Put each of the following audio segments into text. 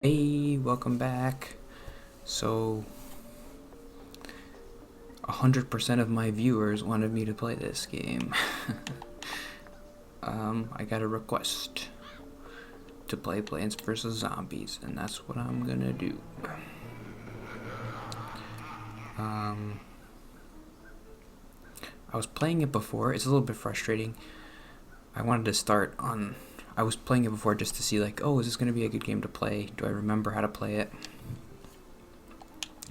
Hey, welcome back. So, 100% of my viewers wanted me to play this game. I got a request to play Plants vs. Zombies, and that's what I'm gonna do. I was playing it before. It's a little bit frustrating. I wanted to start on. I was playing it before just to see, like, oh, is this gonna be a good game to play? Do I remember how to play it?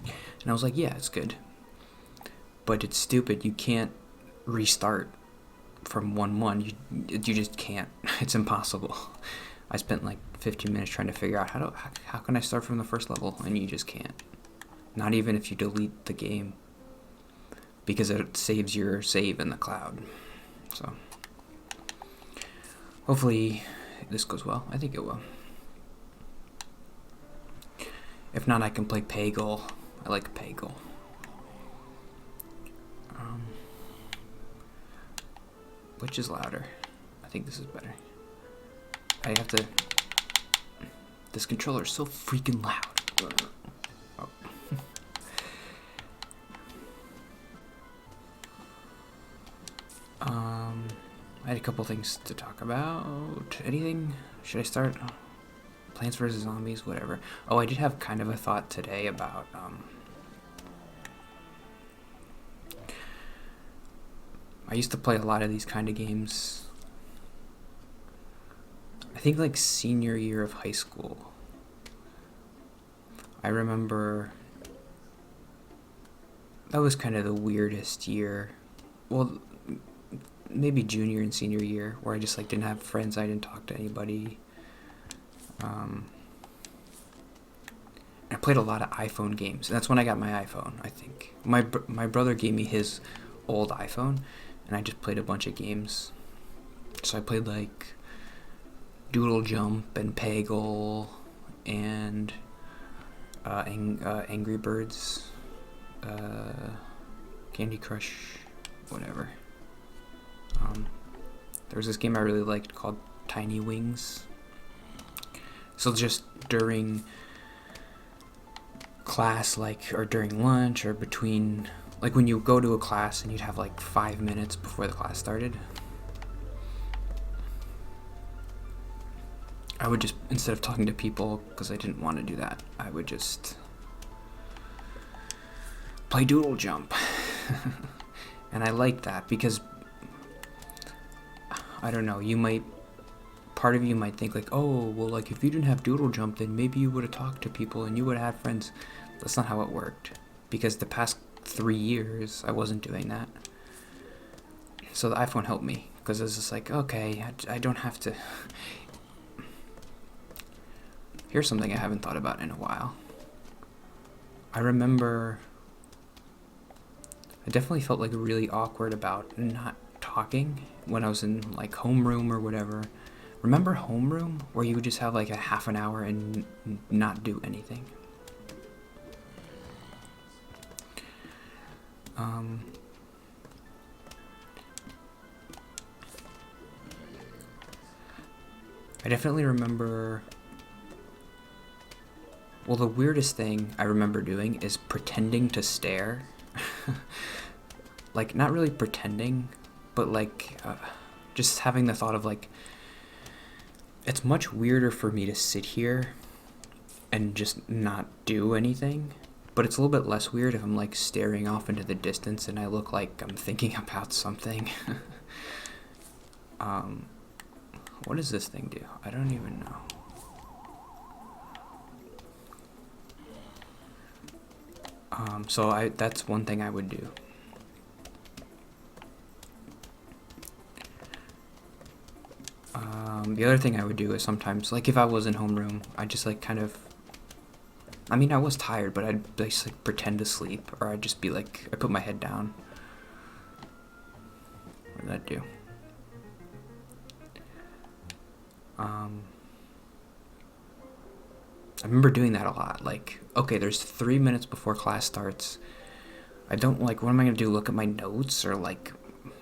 And I was like, yeah, it's good. But it's stupid. You can't restart from 1-1. You just can't. It's impossible. I spent like 15 minutes trying to figure out how can I start from the first level, and you just can't. Not even if you delete the game, because it saves your save in the cloud. So hopefully this goes well. I think it will. If not, I can play Peggle. I like Peggle. Which is louder? I think this is better. I have to. This controller is so freaking loud. Oh. I had a couple things to talk about. Anything? Should I start? Plants vs. Zombies, whatever. Oh, I did have kind of a thought today about I used to play a lot of these kind of games. I think like senior year of high school. I remember that was kind of the weirdest year. Well, maybe junior and senior year, where I just like didn't have friends. I didn't talk to anybody. I played a lot of iPhone games. That's when I got my iPhone. I think my brother gave me his old iPhone, and I just played a bunch of games. So I played like Doodle Jump and Peggle and Angry Birds, Candy Crush, whatever. There was this game I really liked called Tiny Wings. So just during class, like, or during lunch, or between, like, when you go to a class and you'd have like 5 minutes before the class started, I would just, instead of talking to people, because I didn't want to do that, I would just play Doodle Jump. And I liked that because, I don't know, part of you might think like, oh, well, like, if you didn't have Doodle Jump, then maybe you would have talked to people and you would have had friends. That's not how it worked, because the past 3 years I wasn't doing that. So the iPhone helped me, because it was just like, okay, I don't have to. Here's something I haven't thought about in a while. I remember I definitely felt like really awkward about not talking when I was in like homeroom or whatever. Remember homeroom, where you would just have like a half an hour and not do anything? I definitely remember. Well, the weirdest thing I remember doing is pretending to stare. Like, not really pretending, but like just having the thought of like, it's much weirder for me to sit here and just not do anything, but it's a little bit less weird if I'm like staring off into the distance and I look like I'm thinking about something. What does this thing do? I don't even know. So that's one thing I would do. The other thing I would do is sometimes, like, if I was in homeroom, I'd just like kind of, I mean, I was tired, but I'd just like pretend to sleep, or I'd just be like, I put my head down. What did that do? I remember doing that a lot. Like, okay, there's 3 minutes before class starts. I don't, like, what am I gonna do? Look at my notes? Or like,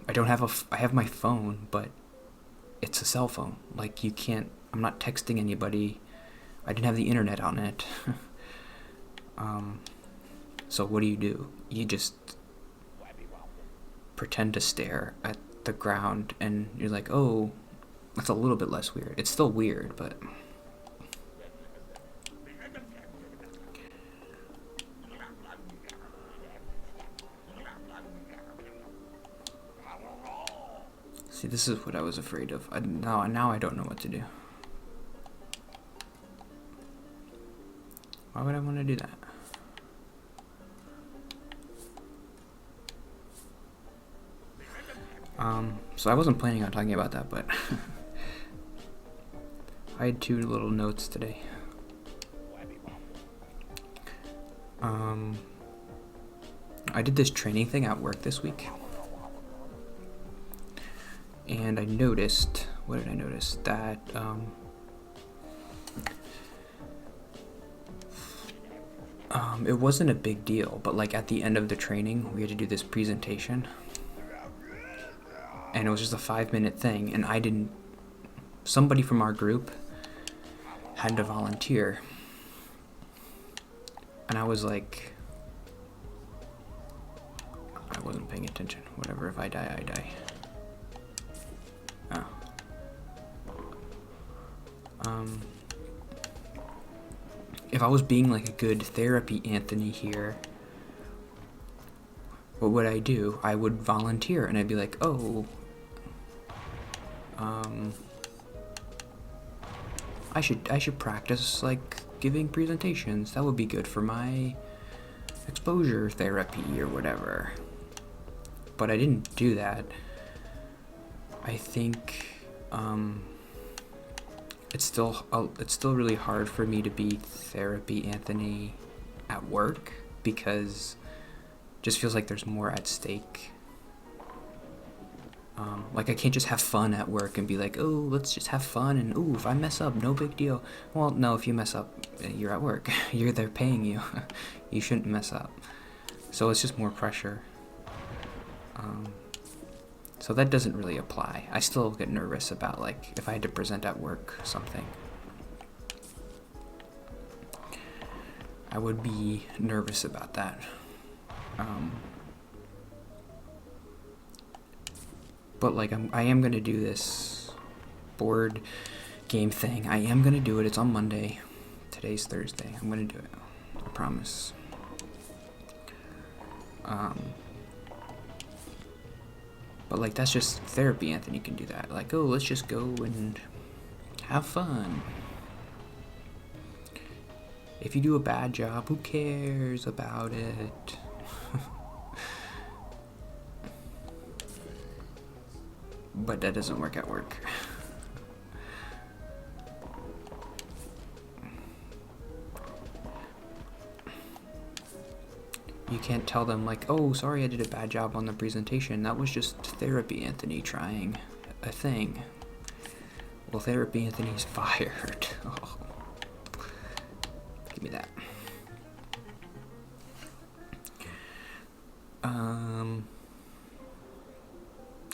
I have my phone, but it's a cell phone. Like, you can't, I'm not texting anybody. I didn't have the internet on it. So what do? You just pretend to stare at the ground, and you're like, oh, that's a little bit less weird. It's still weird, but... See, this is what I was afraid of. Now I don't know what to do. Why would I want to do that? So I wasn't planning on talking about that, but I had 2 little notes today. I did this training thing at work this week, and I noticed, what did I notice? That, it wasn't a big deal, but like at the end of the training, we had to do this presentation, and it was just a 5-minute thing, and somebody from our group had to volunteer, and I was like, I wasn't paying attention. Whatever, if I die, I die. If I was being like a good therapy Anthony here, what would I do? I would volunteer, and I'd be like, oh, I should practice like giving presentations. That would be good for my exposure therapy or whatever. But I didn't do that. I think it's still really hard for me to be therapy Anthony at work, because it just feels like there's more at stake. Like I can't just have fun at work and be like, oh, let's just have fun, and oh, if I mess up, no big deal. Well, no, if you mess up, you're at work. They're paying you. You shouldn't mess up. So it's just more pressure. So that doesn't really apply. I still get nervous about, like, if I had to present at work something. I would be nervous about that. But, like, I am going to do this board game thing. I am going to do it. It's on Monday. Today's Thursday. I'm going to do it. I promise. But, like, that's just therapy. Anthony can do that. Like, oh, let's just go and have fun. If you do a bad job, who cares about it? But that doesn't work at work. You can't tell them, like, oh, sorry, I did a bad job on the presentation. That was just therapy Anthony trying a thing. Well, therapy Anthony's fired. Oh. Give me that.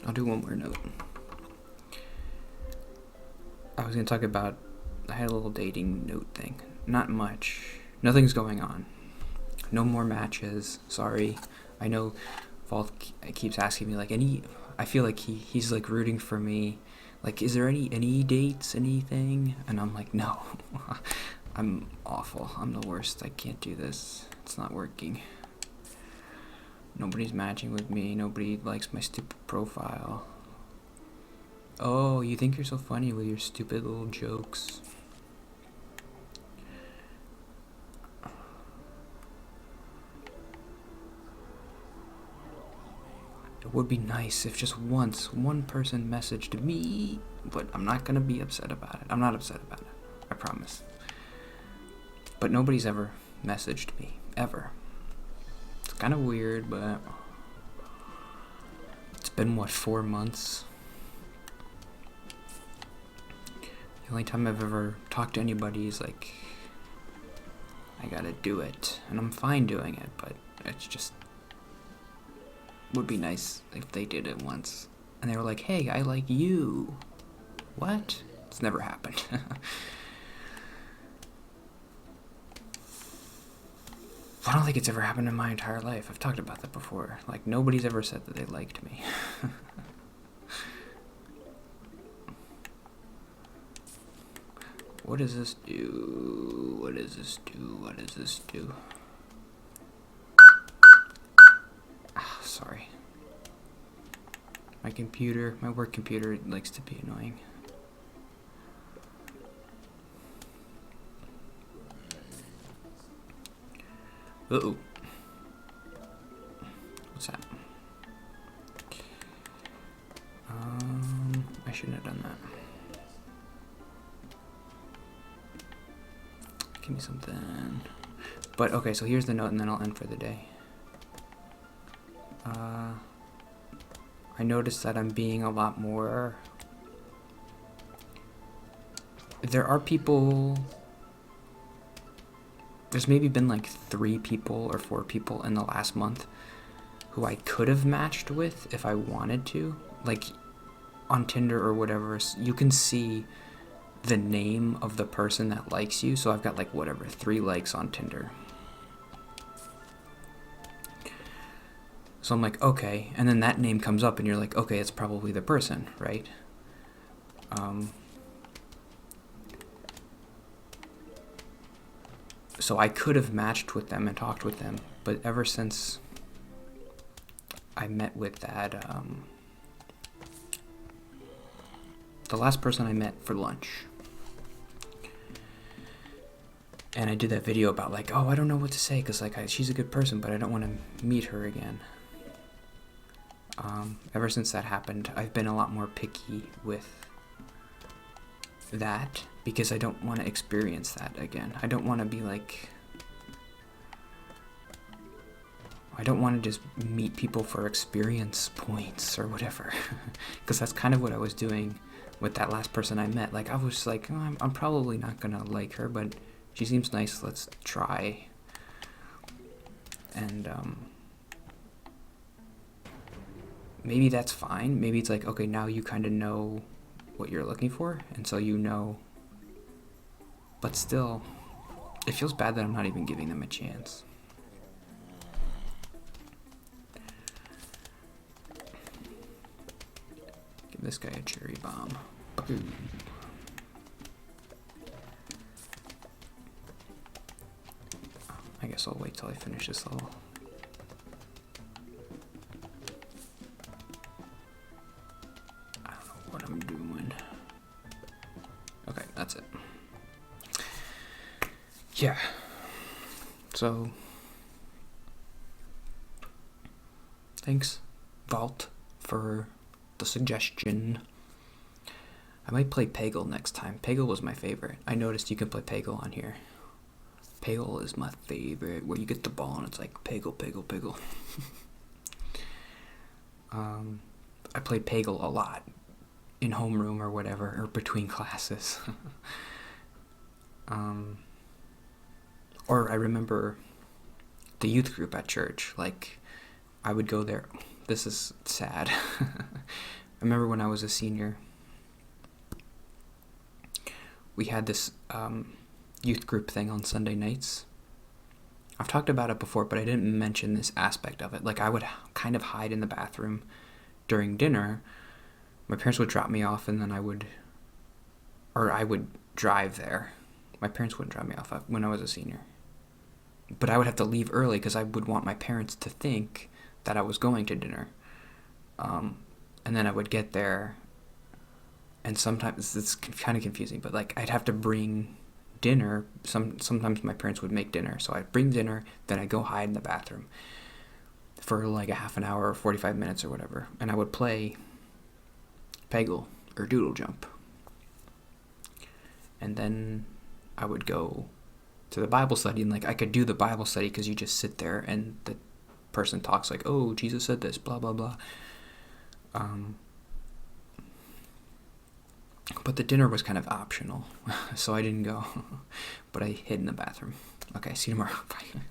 I'll do one more note. I was going to talk about, I had a little dating note thing. Not much. Nothing's going on. No more matches. Sorry. I know Vault keeps asking me, like, I feel like he's like rooting for me. Like, is there any dates, anything? And I'm like, no. I'm awful. I'm the worst. I can't do this. It's not working. Nobody's matching with me. Nobody likes my stupid profile. Oh, you think you're so funny with your stupid little jokes. It would be nice if just once one person messaged me, but I'm not gonna be upset about it. I'm not upset about it. I promise. But nobody's ever messaged me. Ever. It's kind of weird, but it's been, 4 months? The only time I've ever talked to anybody is like, I gotta do it. And I'm fine doing it, but it's just, would be nice if they did it once. And they were like, hey, I like you. What? It's never happened. I don't think it's ever happened in my entire life. I've talked about that before. Like, nobody's ever said that they liked me. What does this do? What does this do? What does this do? Ah, sorry. My computer, my work computer likes to be annoying. Uh-oh. What's that? I shouldn't have done that. Give me something. But, okay, so here's the note, and then I'll end for the day. I noticed that I'm being a lot more... There are people... There's maybe been like 3 people or 4 people in the last month who I could have matched with if I wanted to. Like, on Tinder or whatever, you can see the name of the person that likes you. So I've got like, whatever, 3 likes on Tinder. So I'm like, okay. And then that name comes up and you're like, okay, it's probably the person, right? So I could have matched with them and talked with them, but ever since I met with that, the last person I met for lunch, and I did that video about like, oh, I don't know what to say, because like she's a good person, but I don't want to meet her again. Ever since that happened, I've been a lot more picky with that, because I don't want to experience that again. I don't want to be like... I don't want to just meet people for experience points or whatever. Because that's kind of what I was doing with that last person I met. Like, I was just like, oh, I'm probably not going to like her, but she seems nice, let's try. And, maybe that's fine. Maybe it's like, okay, now you kind of know what you're looking for, and so you know. But still, it feels bad that I'm not even giving them a chance. Give this guy a cherry bomb. Boom. I guess I'll wait till I finish this level. I don't know what I'm doing. Okay, that's it. Yeah. So, thanks, Vault, for the suggestion. I might play Peggle next time. Peggle was my favorite. I noticed you can play Peggle on here. Peggle is my favorite, where you get the ball and it's like, Peggle, Peggle, Peggle. I played Peggle a lot in homeroom or whatever, or between classes. Or I remember the youth group at church, like, I would go there. This is sad. I remember when I was a senior, we had this youth group thing on Sunday nights. I've talked about it before, but I didn't mention this aspect of it. Like, I would kind of hide in the bathroom during dinner. My parents would drop me off, and then I would drive there. My parents wouldn't drop me off when I was a senior. But I would have to leave early because I would want my parents to think that I was going to dinner. And then I would get there, and sometimes it's kind of confusing, but like, I'd have to bring dinner. Sometimes my parents would make dinner, so I'd bring dinner, then I'd go hide in the bathroom for like a half an hour or 45 minutes or whatever, and I would play Peggle or Doodle Jump. And then I would go to the Bible study, and like, I could do the Bible study because you just sit there and the person talks like, oh, Jesus said this, blah, blah, blah. But the dinner was kind of optional, so I didn't go. But I hid in the bathroom. Okay, see you tomorrow. Bye.